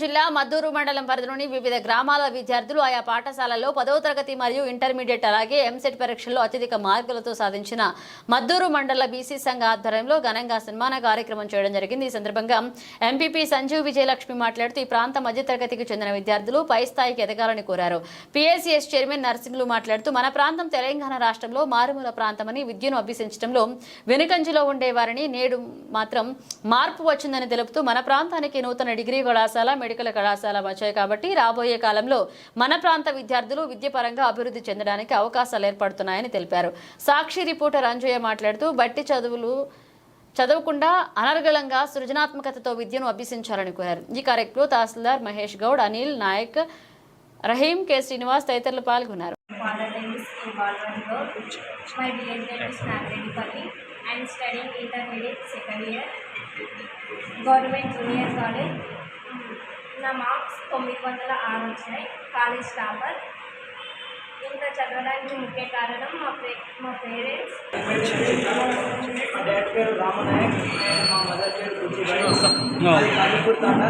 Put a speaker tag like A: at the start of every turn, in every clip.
A: జిల్లా మద్దూరు మండలం పరిధిలోని వివిధ గ్రామాల విద్యార్థులు ఆయా పాఠశాలల్లో 10వ తరగతి మరియు ఇంటర్మీడియట్ అలాగే ఎంసెట్ పరీక్షల్లో అత్యధిక మార్కులతో సాధించిన మద్దూరు మండల బీసీ సంఘ ఆధ్వర్యంలో ఘనంగా సన్మాన కార్యక్రమం చేయడం జరిగింది. ఈ సందర్భంగా ఎంపీపీ సంజీవ్ విజయలక్ష్మి మాట్లాడుతూ ఈ ప్రాంత మధ్యతరగతికి చెందిన విద్యార్థులు పై స్థాయికి ఎదగాలని కోరారు. పీఎస్సీఎస్ చైర్మన్ నరసింహులు మాట్లాడుతూ మన ప్రాంతం తెలంగాణ రాష్ట్రంలో మారుమూల ప్రాంతమని విద్యను అభ్యసించడంలో వెనుకంజలో ఉండేవారని నేడు మాత్రం మార్పు వచ్చిందని తెలుపుతూ మన ప్రాంతానికి నూతన డిగ్రీ కళాశాల మెడికల్ కళాశాల వచ్చాయి కాబట్టి రాబోయే కాలంలో మన ప్రాంత విద్యార్థులు విద్యాపరంగా అభివృద్ధి చెందడానికి అవకాశాలు ఏర్పడుతున్నాయని తెలిపారు. సాక్షి రిపోర్టర్ అంజయ్య మాట్లాడుతూ బట్టి చదవకుండా అనర్గళంగా సృజనాత్మకతతో విద్యను అభ్యసించాలని కోరారు. ఈ కార్యక్రమంలో తహసీల్దార్ మహేష్ గౌడ్, అనిల్ నాయక్, రహీం, కె శ్రీనివాస్ తదితరులు పాల్గొన్నారు.
B: I'm studying intermediate second year, Government Junior College. నా మార్క్స్ 906 వచ్చాయి. College topper. ఇంత చదవడానికి ముఖ్య కారణం మా పేరెంట్స్.
C: మా డాడ్ పేరు రామనాయక్, మా మదర్ పేరు కూచిబాయి. కాలీపూర్ తాత.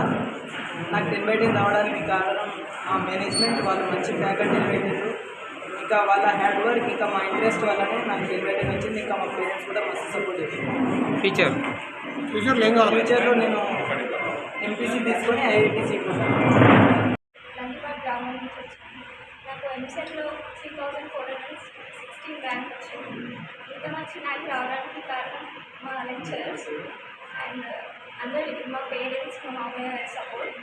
C: నాకు 10/10 రావడానికి కారణం మా మేనేజ్మెంట్, వాళ్ళు మంచి ఫ్యాకల్టీని పెట్టారు. ఇంకా వాళ్ళ హార్డ్ వర్క్, ఇంకా మా ఇంట్రెస్ట్ వల్లనే నాకు 10/10 వచ్చింది. ఇంకా మా పేరెంట్స్ కూడా మస్తు సపోర్ట్ చేశారు. ఫ్యూచర్లో నేను ఎంపీసీ తీసుకొని ఐఐటీ సీట్
B: లంకిపాడ్ గ్రామం నుంచి వచ్చాను. నాకు ఎంసెట్లో 3416 ర్యాంక్ వచ్చింది. ఇంత మంచి ర్యాంక్ రావడానికి కారణం మా లెక్చరర్స్ అండ్ అందరూ, మా పేరెంట్స్, మా మామయ్య సపోర్ట్.